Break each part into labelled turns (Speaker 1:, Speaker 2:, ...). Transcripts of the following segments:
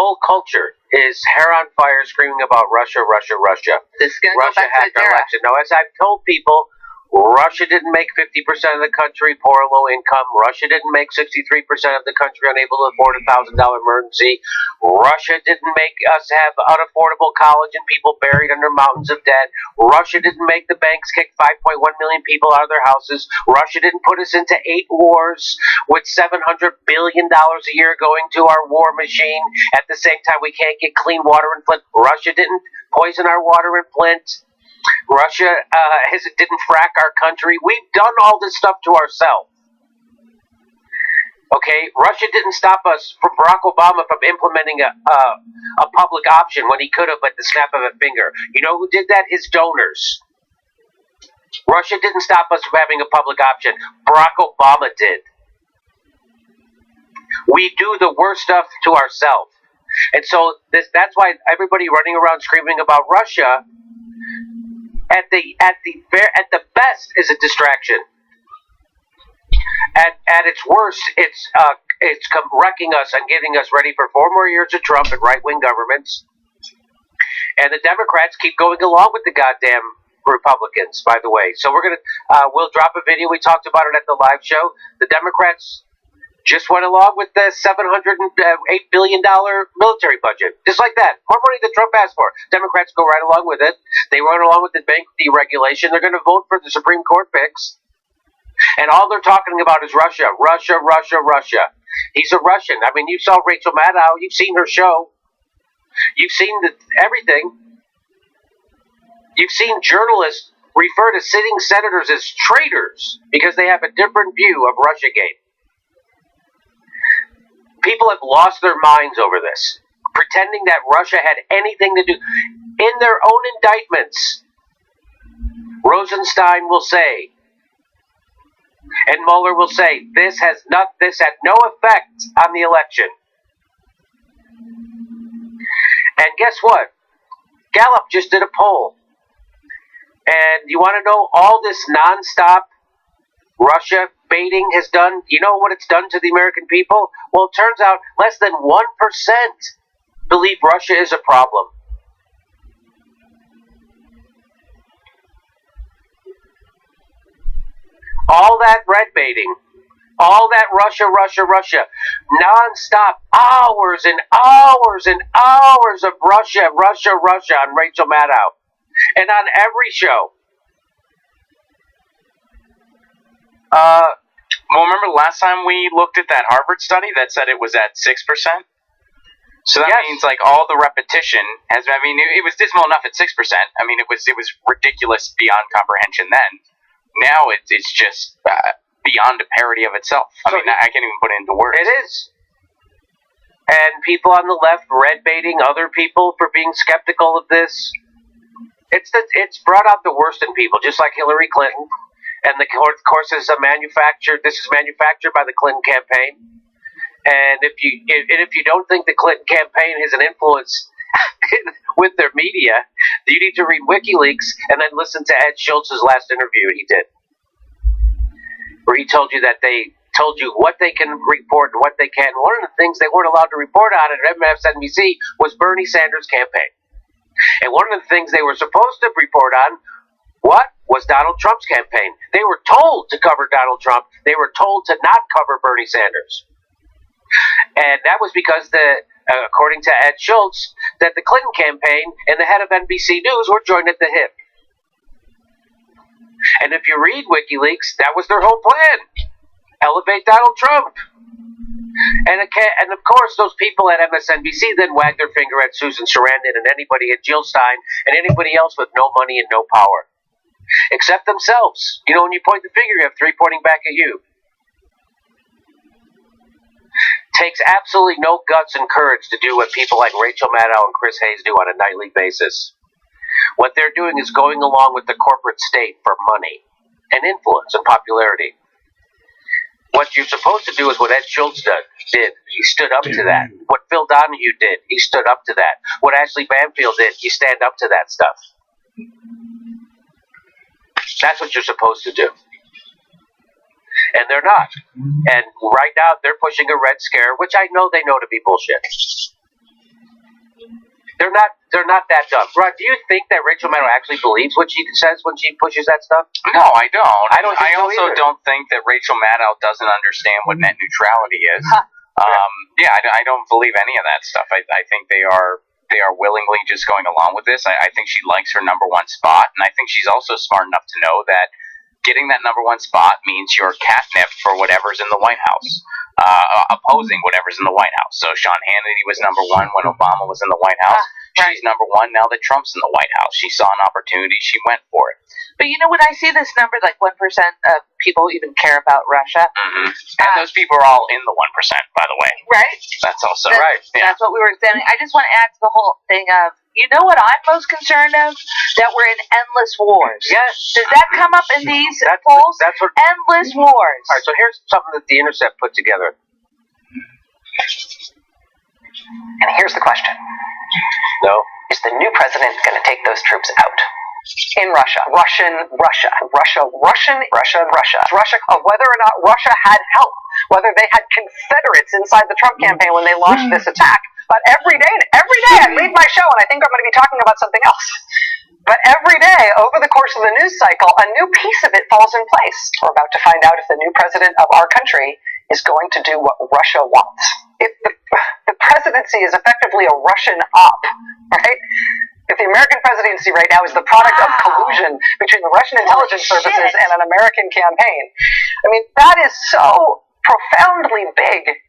Speaker 1: whole culture is hair on fire screaming about Russia, Russia, Russia. Russia hacked our election. Now, as I've told people, Russia didn't make 50% of the country poor or low income. Russia didn't make 63% of the country unable to afford $1,000 emergency. Russia didn't make us have unaffordable college and people buried under mountains of debt. Russia didn't make the banks kick 5.1 million people out of their houses. Russia didn't put us into 8 wars with $700 billion a year going to our war machine. At the same time, we can't get clean water in Flint. Russia didn't poison our water in Flint. Russia didn't frack our country. We've done all this stuff to ourselves. Okay, Russia didn't stop us from Barack Obama from implementing a public option when he could have at the snap of a finger. You know who did that? His donors. Russia didn't stop us from having a public option. Barack Obama did. We do the worst stuff to ourselves. And so that's why everybody running around screaming about Russia at the best is a distraction. At its worst, it's wrecking us and getting us ready for 4 more years of Trump and right-wing governments. And the Democrats keep going along with the goddamn Republicans, by the way. So we'll drop a video. We talked about it at the live show. The Democrats just went along with the $708 billion military budget. Just like that. More money than Trump asked for. Democrats go right along with it. They run along with the bank deregulation. They're going to vote for the Supreme Court fix. And all they're talking about is Russia. Russia, Russia, Russia. He's a Russian. I mean, you saw Rachel Maddow. You've seen her show. You've seen everything. You've seen journalists refer to sitting senators as traitors because they have a different view of Russiagate. People have lost their minds over this, pretending that Russia had anything to do. In their own indictments, Rosenstein will say, and Mueller will say, this had no effect on the election. And guess what? Gallup just did a poll. And you want to know all this nonstop Russia baiting has done? You know what it's done to the American people? Well, it turns out less than 1% believe Russia is a problem. All that red baiting, all that Russia, Russia, Russia, nonstop, hours and hours and hours of Russia, Russia, Russia on Rachel Maddow. And on every show.
Speaker 2: Well, remember last time we looked at that Harvard study that said it was at 6%? So that means like all the repetition has. I mean, it was dismal enough at 6%. I mean, it was ridiculous beyond comprehension then. Now it's just beyond a parody of itself. I mean, I can't even put it into words.
Speaker 1: It is. And people on the left red baiting other people for being skeptical of this. It's brought out the worst in people, just like Hillary Clinton. And of course, this is manufactured by the Clinton campaign. And if you don't think the Clinton campaign has an influence with their media, you need to read WikiLeaks and then listen to Ed Schultz's last interview he did, where he told you that they told you what they can report and what they can't. One of the things they weren't allowed to report on at MSNBC was Bernie Sanders' campaign. And one of the things they were supposed to report on, was Donald Trump's campaign. They were told to cover Donald Trump. They were told to not cover Bernie Sanders. And that was because, according to Ed Schultz, that the Clinton campaign and the head of NBC News were joined at the hip. And if you read WikiLeaks, that was their whole plan. Elevate Donald Trump. And of course, those people at MSNBC then wagged their finger at Susan Sarandon and anybody at Jill Stein and anybody else with no money and no power. Except themselves. You know, when you point the finger, you have 3 pointing back at you. Takes absolutely no guts and courage to do what people like Rachel Maddow and Chris Hayes do on a nightly basis. What they're doing is going along with the corporate state for money and influence and popularity. What you're supposed to do is what Ed Schultz did. He stood up to that. What Phil Donahue did, he stood up to that. What Ashley Banfield did, you stand up to that stuff. That's what you're supposed to do. And they're not. And right now, they're pushing a Red Scare, which I know they know to be bullshit. They're not that dumb. Rod, do you think that Rachel Maddow actually believes what she says when she pushes that stuff?
Speaker 2: No, I don't.
Speaker 1: I don't think
Speaker 2: I
Speaker 1: so
Speaker 2: also
Speaker 1: either.
Speaker 2: don't think that Rachel Maddow doesn't understand what net neutrality is. I don't believe any of that stuff. I think they are willingly just going along with this. I think she likes her number one spot, and I think she's also smart enough to know that getting that number one spot means you're catnip for whatever's in the White House, opposing whatever's in the White House. So Sean Hannity was number one when Obama was in the White House. She's number one now that Trump's in the White House. She saw an opportunity. She went for it.
Speaker 3: But you know, when I see this number, like 1% of people even care about Russia.
Speaker 2: Mm-hmm. And those people are all in the 1%, by the way.
Speaker 3: Right?
Speaker 2: That's also right. Yeah.
Speaker 3: That's what we were examining. I just want to add to the whole thing of, you know what I'm most concerned of? That we're in endless wars.
Speaker 1: Yes.
Speaker 3: Does that come up in these
Speaker 1: That's
Speaker 3: polls?
Speaker 1: That's what.
Speaker 3: Endless wars.
Speaker 1: All right. So here's something that The Intercept put together.
Speaker 4: And here's the question.
Speaker 1: No.
Speaker 4: Is the new president going to take those troops out? In Russia. Russia. Of whether or not Russia had help, whether they had Confederates inside the Trump campaign when they launched this attack. But every day I leave my show and I think I'm going to be talking about something else. But every day, over the course of the news cycle, a new piece of it falls in place. We're about to find out if the new president of our country is going to do what Russia wants. If the presidency is effectively a Russian op, right? If the American presidency right now is the product of collusion between the Russian intelligence services and an American campaign, I mean, that is so profoundly big.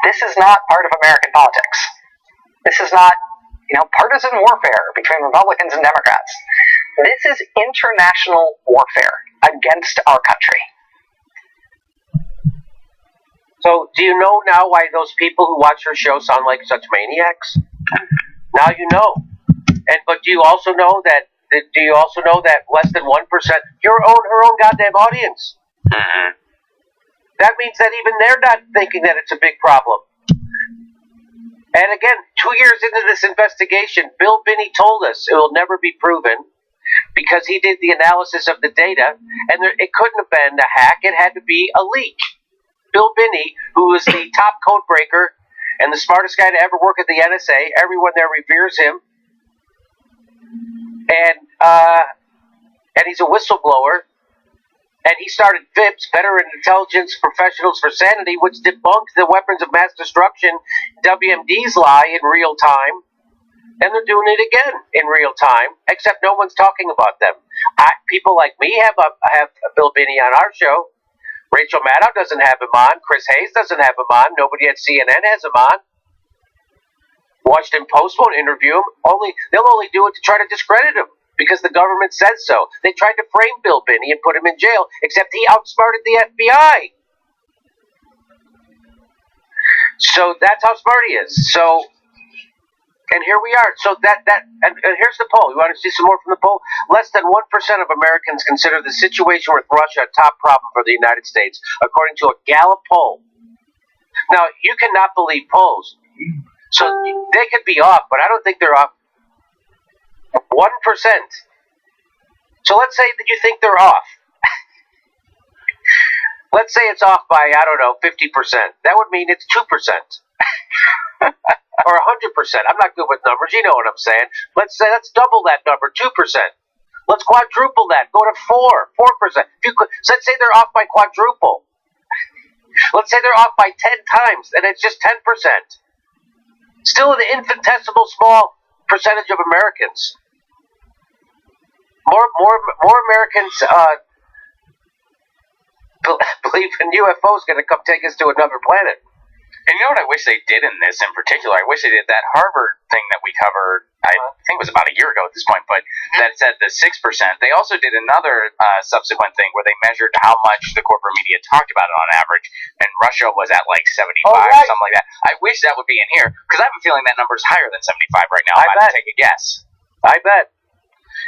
Speaker 4: This is not part of American politics. This is not, partisan warfare between Republicans and Democrats. This is international warfare against our country.
Speaker 1: So, do you know now why those people who watch her show sound like such maniacs? Now you know. But do you also know that? Do you also know that less than 1%, her own goddamn audience?
Speaker 2: Mm-hmm.
Speaker 1: That means that even they're not thinking that it's a big problem. And again, 2 years into this investigation, Bill Binney told us it will never be proven because he did the analysis of the data, and it couldn't have been a hack. It had to be a leak. Bill Binney, who is the top code breaker and the smartest guy to ever work at the NSA, everyone there reveres him, and he's a whistleblower. And he started VIPS, Veteran Intelligence Professionals for Sanity, which debunked the weapons of mass destruction, WMD's lie, in real time. And they're doing it again in real time, except no one's talking about them. People like me have Bill Binney on our show. Rachel Maddow doesn't have him on. Chris Hayes doesn't have him on. Nobody at CNN has him on. Washington Post won't interview him. They'll only do it to try to discredit him, because the government says so. They tried to frame Bill Binney and put him in jail, except he outsmarted the FBI. So that's how smart he is. So, and here we are. So and here's the poll. You want to see some more from the poll? Less than 1% of Americans consider the situation with Russia a top problem for the United States, according to a Gallup poll. Now, you cannot believe polls. So they could be off, but I don't think they're off 1%. So let's say that you think they're off. Let's say it's off by, 50%. That would mean it's 2%. Or 100%. I'm not good with numbers. You know what I'm saying. Let's double that number, 2%. Let's quadruple that. Go to 4%. Let's say they're off by quadruple. Let's say they're off by 10 times, and it's just 10%. Still an infinitesimal small percentage of Americans. More Americans believe in UFOs going to come take us to another planet.
Speaker 2: And you know what I wish they did in this in particular? I wish they did that Harvard thing that we covered, I think it was about a year ago at this point, but that said the 6%. They also did another subsequent thing where they measured how much the corporate media talked about it on average, and Russia was at like 75 or something like that. I wish that would be in here, because I have a feeling that number is higher than 75 right now. I'm about to take a guess.
Speaker 1: I bet.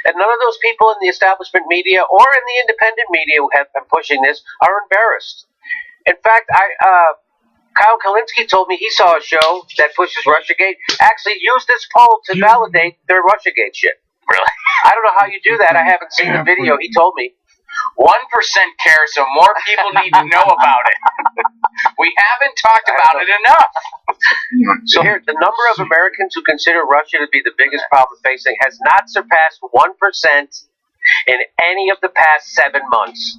Speaker 1: And none of those people in the establishment media or in the independent media who have been pushing this are embarrassed. In fact, Kyle Kalinske told me he saw a show that pushes Russiagate actually used this poll to validate their Russiagate shit.
Speaker 2: Really?
Speaker 1: I don't know how you do that. I haven't seen the video. He told me.
Speaker 2: 1% care, so more people need to know about it. We haven't talked about it enough.
Speaker 1: So here, the number of Americans who consider Russia to be the biggest problem facing has not surpassed 1% in any of the past 7 months.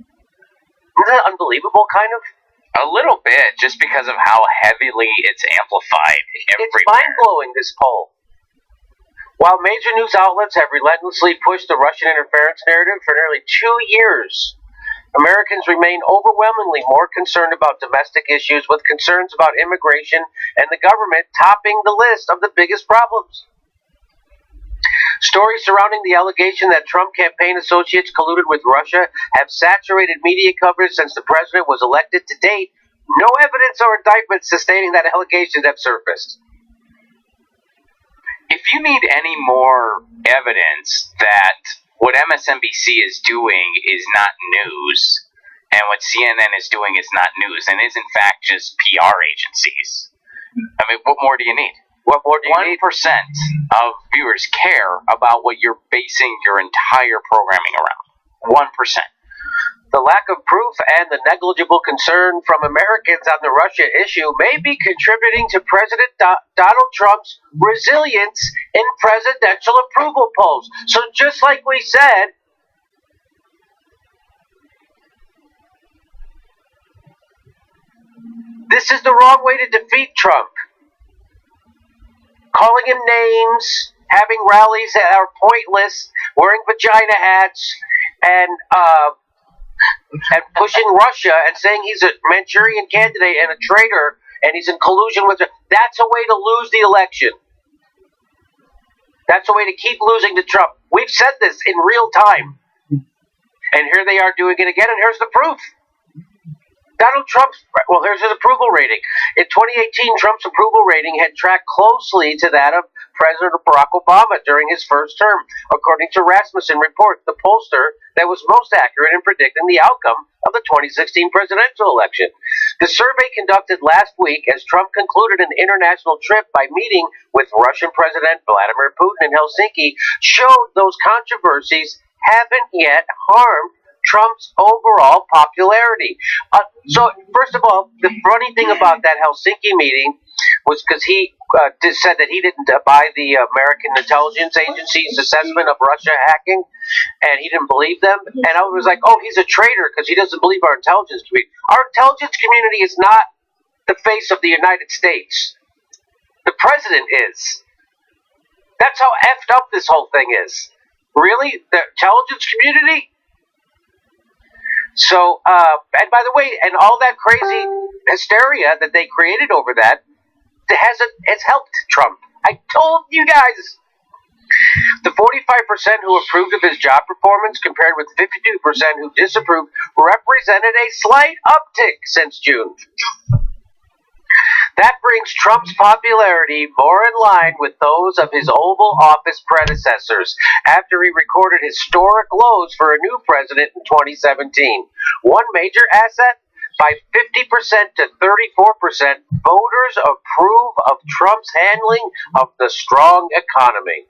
Speaker 1: Isn't that unbelievable, kind of?
Speaker 2: A little bit, just because of how heavily it's amplified everywhere.
Speaker 1: It's mind-blowing, this poll. While major news outlets have relentlessly pushed the Russian interference narrative for nearly 2 years, Americans remain overwhelmingly more concerned about domestic issues, with concerns about immigration and the government topping the list of the biggest problems. Stories surrounding the allegation that Trump campaign associates colluded with Russia have saturated media coverage since the president was elected. To date, no evidence or indictments sustaining that allegations have surfaced.
Speaker 2: If you need any more evidence that what MSNBC is doing is not news, and what CNN is doing is not news, and is in fact just PR agencies, I mean, what more do you need?
Speaker 1: What more do you need?
Speaker 2: 1% of viewers care about what you're basing your entire programming around. 1%.
Speaker 1: The lack of proof and the negligible concern from Americans on the Russia issue may be contributing to President Donald Trump's resilience in presidential approval polls. So just like we said, this is the wrong way to defeat Trump. Calling him names, having rallies that are pointless, wearing vagina hats, and pushing Russia and saying he's a Manchurian candidate and a traitor and he's in collusion with her. That's a way to lose the election. That's a way to keep losing to Trump. We've said this in real time. And here they are doing it again, and here's the proof. Donald Trump's, well, here's his approval rating. In 2018, Trump's approval rating had tracked closely to that of President Barack Obama during his first term, according to Rasmussen report, the pollster that was most accurate in predicting the outcome of the 2016 presidential election. The survey conducted last week as Trump concluded an international trip by meeting with Russian President Vladimir Putin in Helsinki showed those controversies haven't yet harmed Trump's overall popularity. So, first of all, the funny thing about that Helsinki meeting was because he said that he didn't buy the American intelligence agency's assessment of Russia hacking, and he didn't believe them. And I was like, oh, he's a traitor because he doesn't believe our intelligence community. Our intelligence community is not the face of the United States. The president is. That's how effed up this whole thing is. Really? The intelligence community? So, and by the way, and all that crazy hysteria that they created over that, it's helped Trump. I told you guys. The 45% who approved of his job performance compared with 52% who disapproved represented a slight uptick since June. That brings Trump's popularity more in line with those of his Oval Office predecessors after he recorded historic lows for a new president in 2017. One major asset? By 50% to 34%, voters approve of Trump's handling of the strong economy.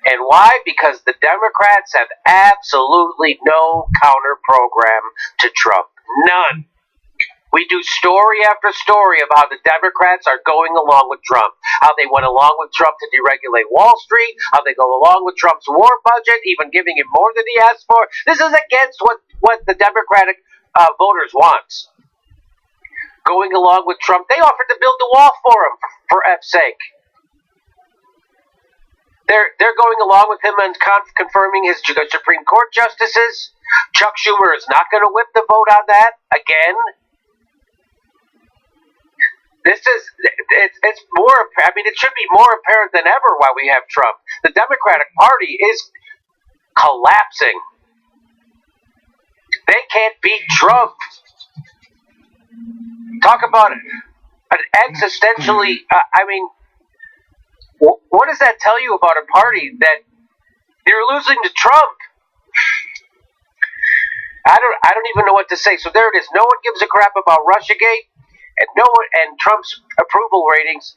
Speaker 1: And why? Because the Democrats have absolutely no counter program to Trump. None. We do story after story of how the Democrats are going along with Trump, how they went along with Trump to deregulate Wall Street, how they go along with Trump's war budget, even giving him more than he asked for. This is against what the Democratic voters want. Going along with Trump, they offered to build the wall for him, for F's sake. They're going along with him and confirming his Supreme Court justices. Chuck Schumer is not going to whip the vote on that again. It's more, I mean, it should be more apparent than ever why we have Trump. The Democratic Party is collapsing. They can't beat Trump. Talk about an existentially, I mean, what does that tell you about a party that you're losing to Trump? I don't even know what to say. So there it is. No one gives a crap about Russiagate. And Trump's approval ratings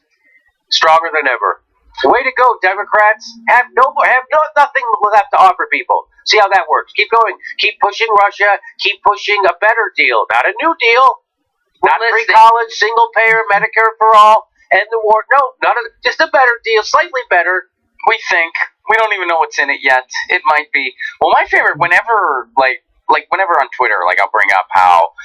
Speaker 1: stronger than ever. Way to go, Democrats! Have nothing left to offer people. See how that works. Keep going. Keep pushing Russia. Keep pushing a better deal, not a new deal. Not free college, single payer, Medicare for all, end the war. No, just a better deal, slightly better.
Speaker 2: We think. We don't even know what's in it yet. It might be. Well, my favorite, whenever on Twitter, I'll bring up how,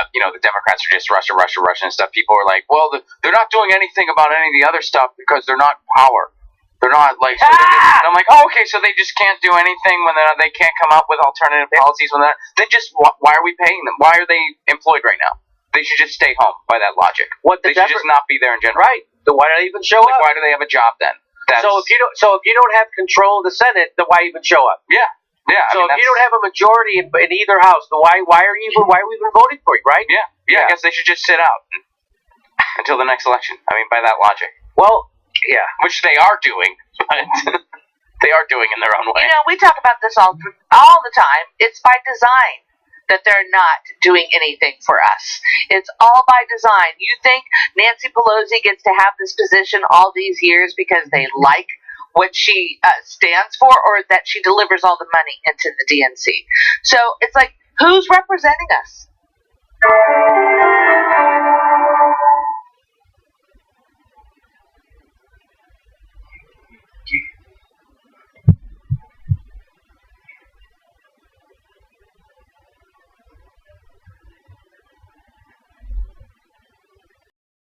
Speaker 2: the Democrats are just Russia, and stuff. People are like, well, they're not doing anything about any of the other stuff because they're not in power. They're not and I'm like, oh, okay, so they just can't do anything when they can't come up with alternative policies when then just why are we paying them? Why are they employed right now? They should just stay home by that logic. They should just not be there in general.
Speaker 1: Right. So why do they even show up?
Speaker 2: Why do they have a job then?
Speaker 1: So if you don't have control of the Senate, then why even show up?
Speaker 2: Yeah. Yeah.
Speaker 1: So if you don't have a majority in either house, then why are we even voting for you, right?
Speaker 2: Yeah. Yeah. I guess they should just sit out until the next election. I mean, by that logic.
Speaker 1: Well, yeah,
Speaker 2: which they are doing, but they are doing in their own way.
Speaker 3: We talk about this all the time. It's by design that they're not doing anything for us. It's all by design. You think Nancy Pelosi gets to have this position all these years because they like what she stands for, or that she delivers all the money into the DNC? So it's like, who's representing us?